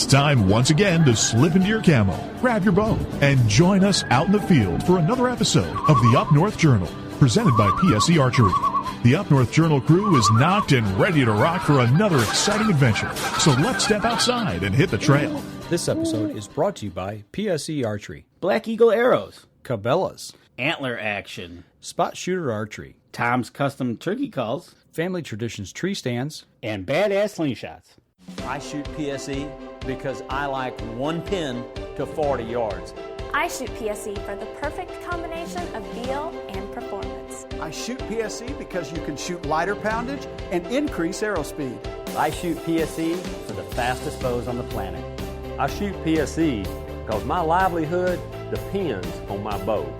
It's time once again to slip into your camo, grab your bow, and join us out in the field for another episode of the Up North Journal, presented by PSE Archery. The Up North Journal crew is knocked and ready to rock for another exciting adventure. So let's step outside and hit the trail. This episode is brought to you by PSE Archery, Black Eagle Arrows, Cabela's, Antler Action, Spot Shooter Archery, Tom's Custom Turkey Calls, Family Traditions Tree Stands, and Badass Slingshots. I shoot PSE because I like one pin to 40 yards. I shoot PSE for the perfect combination of feel and performance. I shoot PSE because you can shoot lighter poundage and increase arrow speed. I shoot PSE for the fastest bows on the planet. I shoot PSE because my livelihood depends on my bow.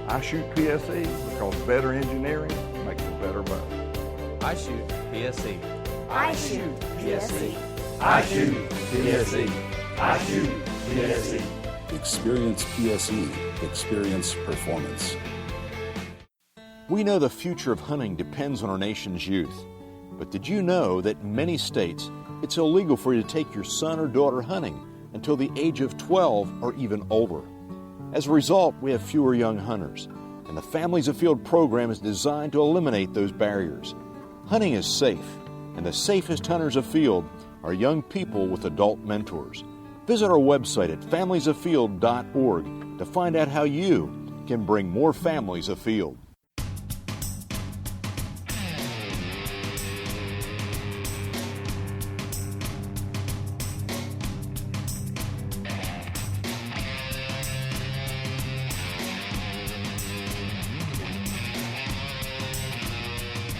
I shoot PSE because better engineering makes a better bow. I shoot PSE. I shoot PSE. I shoot PSE. I shoot PSE. Experience PSE. Experience performance. We know the future of hunting depends on our nation's youth. But did you know that in many states, it's illegal for you to take your son or daughter hunting until the age of 12 or even older? As a result, we have fewer young hunters, and the Families Afield program is designed to eliminate those barriers. Hunting is safe, and the safest hunters afield are young people with adult mentors. Visit our website at familiesafield.org to find out how you can bring more families afield.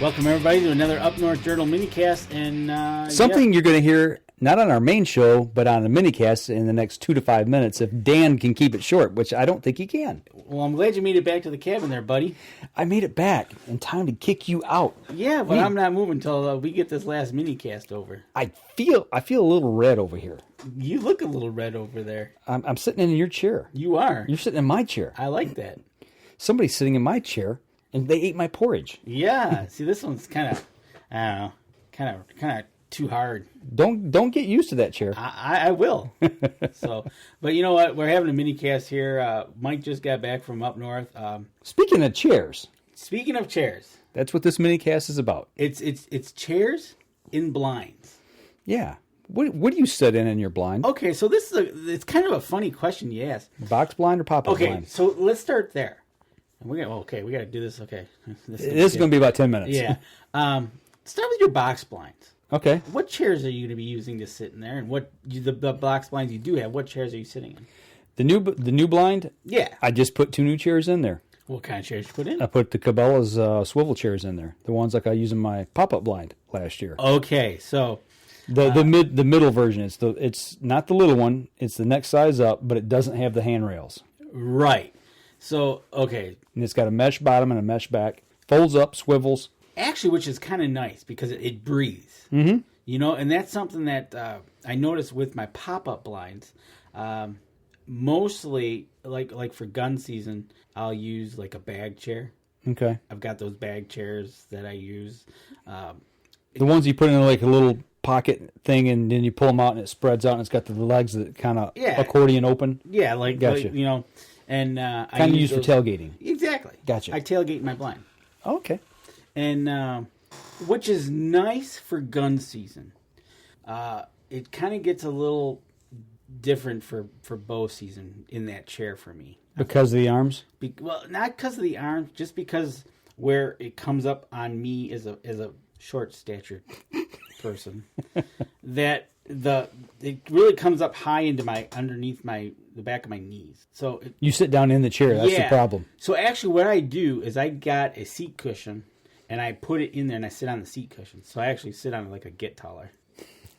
Welcome, everybody, to another Up North Journal minicast. And something you're going to hear not on our main show, but on a minicast in the next 2 to 5 minutes if Dan can keep it short, which I don't think he can. Well, I'm glad you made it back to the cabin there, buddy. I made it back in time to kick you out. Yeah, but I'm not moving until we get this last minicast over. I feel a little red over here. You look a little red over there. I'm sitting in your chair. You are. You're sitting in my chair. I like that. Somebody's sitting in my chair, and they ate my porridge. Yeah. See, this one's kind of, I don't know, kind of too hard. Don't get used to that chair. I will. So, but you know what? We're having a mini cast here. Mike just got back from up north. Speaking of chairs, that's what this mini cast is about. It's chairs in blinds. Yeah. What do you sit in your blind? Okay, so it's kind of a funny question you asked. Box blind or pop-up blind? Okay, so let's start there. We got to do this. Okay, this is going to be about 10 minutes. Yeah. Start with your box blinds. Okay. What chairs are you going to be using to sit in there, and the box blinds you do have? What chairs are you sitting in? The new blind. Yeah. I just put 2 new chairs in there. What kind of chairs you put in? I put the Cabela's swivel chairs in there. The ones like I used in my pop-up blind last year. Okay, so the middle version. It's not the little one. It's the next size up, but it doesn't have the handrails. Right. So okay. And it's got a mesh bottom and a mesh back. Folds up, swivels. Actually, which is kind of nice because it breathes. Mm-hmm. You know, and that's something that I noticed with my pop-up blinds. Mostly, like for gun season, I'll use like a bag chair. Okay. I've got those bag chairs that I use. The ones you put in like a little pocket thing, and then you pull them out, and it spreads out, and it's got the legs that kind of accordion open. Yeah, gotcha. You know, and kind of used for tailgating. Exactly. Gotcha. I tailgate in my blind. Oh, okay. And which is nice for gun season. It kind of gets a little different for bow season in that chair for me. Because of the arms? Well, not because of the arms, just because where it comes up on me as a short statured person, that it really comes up high into underneath the back of my knees. So you sit down in the chair. That's the problem. So actually, what I do is I got a seat cushion, and I put it in there, and I sit on the seat cushion. So I actually sit on it like a get taller.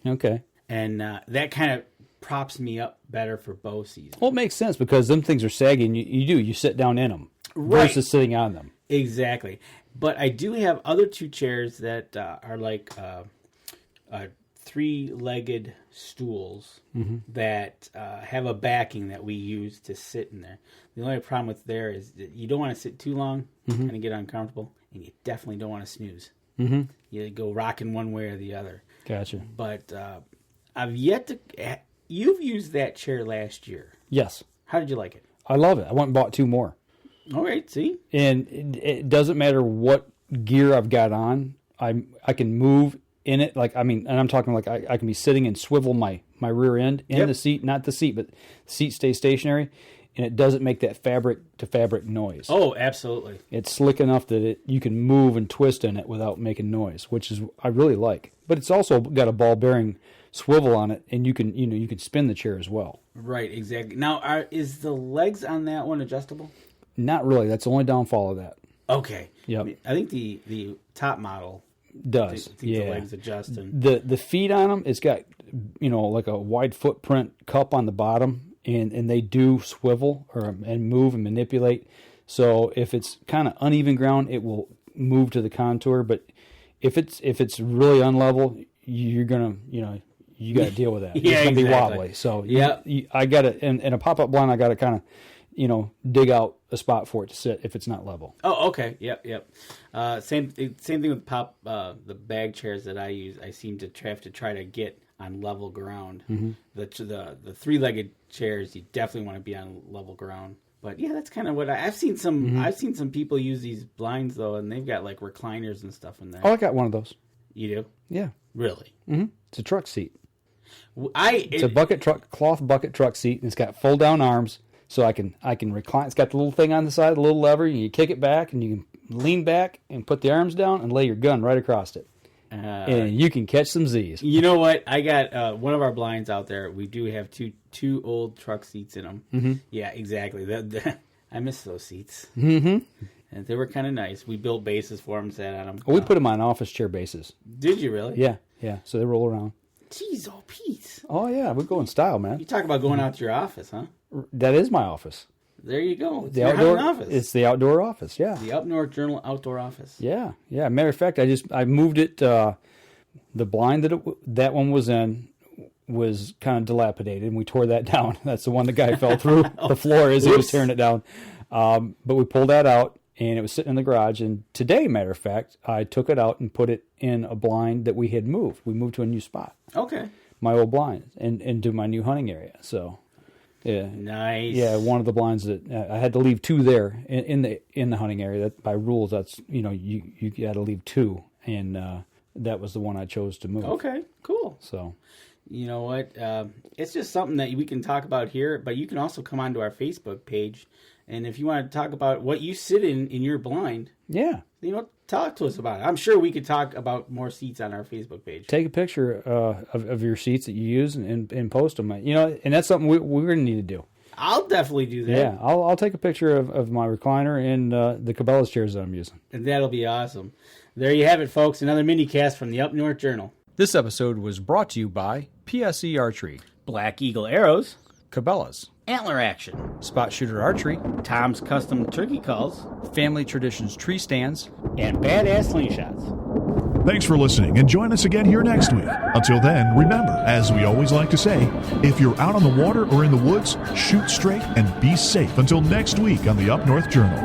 Okay. And that kind of props me up better for bow season. Well, it makes sense because them things are saggy, and you sit down in them versus sitting on them. Exactly. But I do have other 2 chairs that are like 3-legged stools that have a backing that we use to sit in there. The only problem with there is that you don't want to sit too long and get uncomfortable, and you definitely don't want to snooze. You go rocking one way or the other. Gotcha. But I've yet to you've used that chair last year. Yes. How did you like it? I love it. I went and bought 2 more. All right, see? And it doesn't matter what gear I've got on. I can move in it. And I'm talking like I can be sitting and swivel my rear end in the seat, not the seat, but the seat stays stationary, and it doesn't make that fabric-to-fabric noise. Oh, absolutely. It's slick enough that you can move and twist in it without making noise, which is I really like. But it's also got a ball bearing swivel on it, and you can spin the chair as well. Right, exactly. Now, is the legs on that one adjustable? Not really. That's the only downfall of that. Okay. Yep. I think the top model does. The legs adjust. And the feet on them, it's got like a wide footprint cup on the bottom, and they do swivel and move and manipulate. So if it's kind of uneven ground, it will move to the contour. But if it's really unlevel, you're gonna you got to deal with that. Yeah, it's gonna be exactly. wobbly. So yeah, I got to in a pop-up blind. I got to kind of dig out a spot for it to sit if it's not level. Oh, okay. Yep. Same thing with the bag chairs that I use. I seem to have to try to get on level ground. Mm-hmm. The 3-legged chairs, you definitely want to be on level ground. But yeah, that's kind of what I've seen some. Mm-hmm. I've seen some people use these blinds though, and they've got like recliners and stuff in there. Oh, I got one of those. You do? Yeah. Really? Mm-hmm. It's a truck seat. It's a cloth bucket truck seat, and it's got fold down arms, so I can recline. It's got the little thing on the side, the little lever, and you kick it back, and you can lean back and put the arms down and lay your gun right across it, and you can catch some Z's. You know what? I got one of our blinds out there. We do have two old truck seats in them. Mm-hmm. Yeah, exactly. I miss those seats. Mm-hmm. And they were kind of nice. We built bases for them, sat on them. We put them on office chair bases. Did you really? Yeah. So they roll around. Jeez, oh Pete. Oh yeah, we go in style, man. You talk about going out to your office, huh? That is my office. There you go. It's the your outdoor office. It's the outdoor office. Yeah. The Up North Journal outdoor office. Yeah. Matter of fact, I moved it. The blind that one was in was kind of dilapidated, and we tore that down. That's the one the guy fell through the floor as he was tearing it down. But we pulled that out, and it was sitting in the garage. And today, matter of fact, I took it out and put it in a blind that we had moved. We moved to a new spot. Okay. My old blind and to my new hunting area. So, yeah. Nice. Yeah, one of the blinds that I had to leave 2 there in the hunting area. That by rules, that's you got to leave 2, and that was the one I chose to move. Okay. Cool. So. You know what? It's just something that we can talk about here, but you can also come onto our Facebook page, and if you want to talk about what you sit in your blind, yeah, talk to us about it. I'm sure we could talk about more seats on our Facebook page. Take a picture of your seats that you use and post them. And that's something we're going to need to do. I'll definitely do that. Yeah, I'll take a picture of my recliner and the Cabela's chairs that I'm using. And that'll be awesome. There you have it, folks. Another Minicast from the Up North Journal. This episode was brought to you by PSE Archery, Black Eagle Arrows, Cabela's, Antler Action, Spot Shooter Archery, Tom's Custom Turkey Calls, Family Traditions Tree Stands, and Badass Slingshots. Thanks for listening, and join us again here next week. Until then, remember, as we always like to say, if you're out on the water or in the woods, shoot straight and be safe until next week on the Up North Journal.